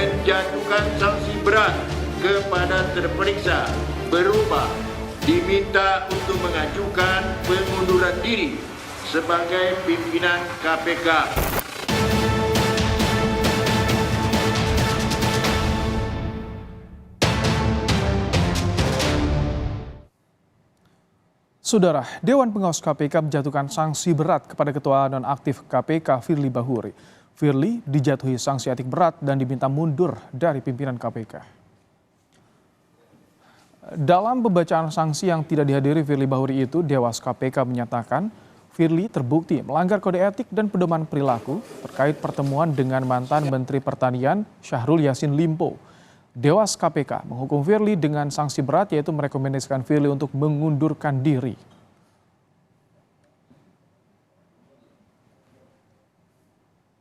menjatuhkan sanksi berat kepada terperiksa berupa diminta untuk mengajukan pengunduran diri sebagai pimpinan KPK. Saudara, Dewan Pengawas KPK menjatuhkan sanksi berat kepada Ketua Nonaktif KPK Firly Bahuri. Firly dijatuhi sanksi etik berat dan diminta mundur dari pimpinan KPK. Dalam pembacaan sanksi yang tidak dihadiri Firly Bahuri itu, Dewas KPK menyatakan Firly terbukti melanggar kode etik dan pedoman perilaku terkait pertemuan dengan mantan Menteri Pertanian Syahrul Yassin Limpo. Dewas KPK menghukum Firly dengan sanksi berat, yaitu merekomendasikan Firly untuk mengundurkan diri.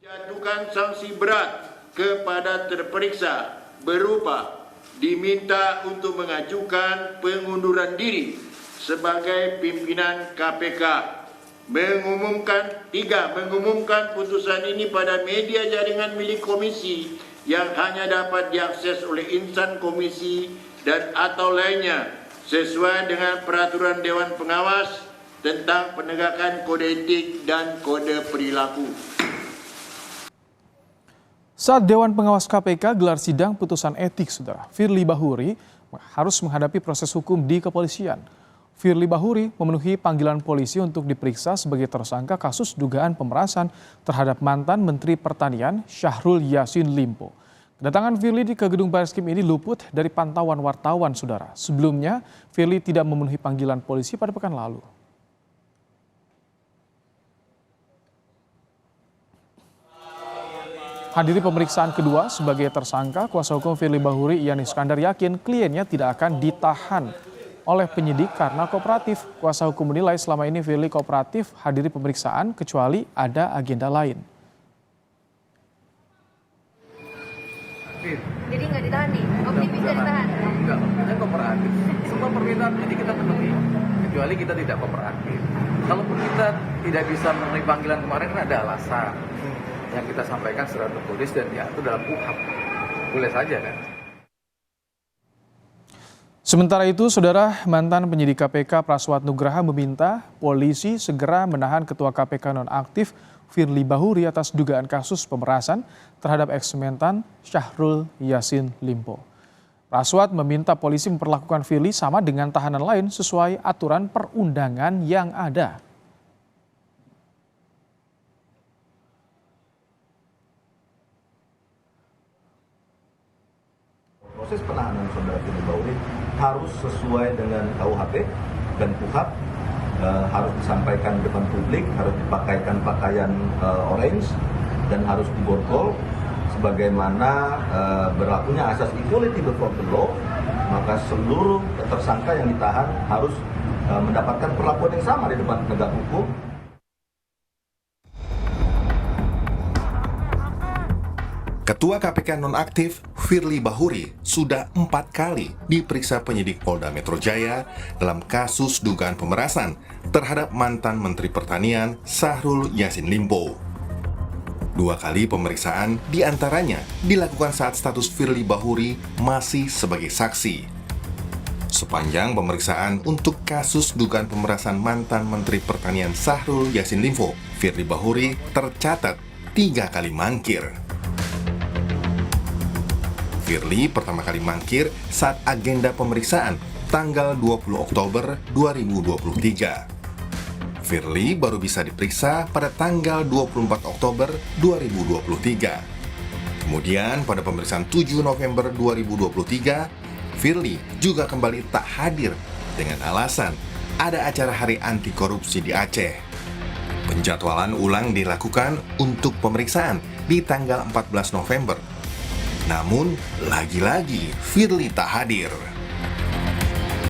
Jatuhkan sanksi berat kepada terperiksa berupa diminta untuk mengajukan pengunduran diri sebagai pimpinan KPK. Mengumumkan putusan ini pada media jaringan milik komisi yang hanya dapat diakses oleh insan komisi dan atau lainnya sesuai dengan peraturan Dewan Pengawas tentang penegakan kode etik dan kode perilaku. Saat Dewan Pengawas KPK gelar sidang putusan etik, saudara, Firly Bahuri harus menghadapi proses hukum di kepolisian. Firly Bahuri memenuhi panggilan polisi untuk diperiksa sebagai tersangka kasus dugaan pemerasan terhadap mantan Menteri Pertanian Syahrul Yassin Limpo. Kedatangan Firly ke gedung Barreskrim ini luput dari pantauan wartawan, saudara. Sebelumnya, Firly tidak memenuhi panggilan polisi pada pekan lalu. Hadiri pemeriksaan kedua sebagai tersangka, kuasa hukum Firly Bahuri Ian Iskandar yakin kliennya tidak akan ditahan oleh penyidik karena kooperatif. Kuasa hukum menilai selama ini Firly kooperatif hadiri pemeriksaan kecuali ada agenda lain. Jadi nggak ditahan nih? Optimis nggak ditahan? Enggak, kita kooperatif. Semua permintaan penyidik kita penuhi, kecuali kita tidak kooperatif. Kalaupun kita tidak bisa memenuhi panggilan kemarin, kan ada alasan yang kita sampaikan secara tertulis dan diatur dalam KUHP. Boleh saja kan? Sementara itu, saudara, mantan penyidik KPK Praswat Nugraha meminta polisi segera menahan Ketua KPK nonaktif Firly Bahuri atas dugaan kasus pemerasan terhadap eks-mentan Syahrul Yassin Limpo. Praswat meminta polisi memperlakukan Firly sama dengan tahanan lain sesuai aturan perundangan yang ada. Proses penahanan saudara Firly Bahuri harus sesuai dengan KUHP dan KUHP, harus disampaikan di depan publik, harus dipakaikan pakaian orange dan harus diborgol sebagaimana berlakunya asas equality before the law. Maka seluruh tersangka yang ditahan harus mendapatkan perlakuan yang sama di depan penegak hukum. Ketua KPK nonaktif Firly Bahuri sudah 4 kali diperiksa penyidik Polda Metro Jaya dalam kasus dugaan pemerasan terhadap mantan Menteri Pertanian Syahrul Yassin Limpo. 2 kali pemeriksaan diantaranya dilakukan saat status Firly Bahuri masih sebagai saksi. Sepanjang pemeriksaan untuk kasus dugaan pemerasan mantan Menteri Pertanian Syahrul Yassin Limpo, Firly Bahuri tercatat 3 kali mangkir. Firly pertama kali mangkir saat agenda pemeriksaan tanggal 20 Oktober 2023. Firly baru bisa diperiksa pada tanggal 24 Oktober 2023. Kemudian pada pemeriksaan 7 November 2023, Firly juga kembali tak hadir dengan alasan ada acara Hari Anti Korupsi di Aceh. Penjadwalan ulang dilakukan untuk pemeriksaan di tanggal 14 November. Namun, lagi-lagi Firly tak hadir.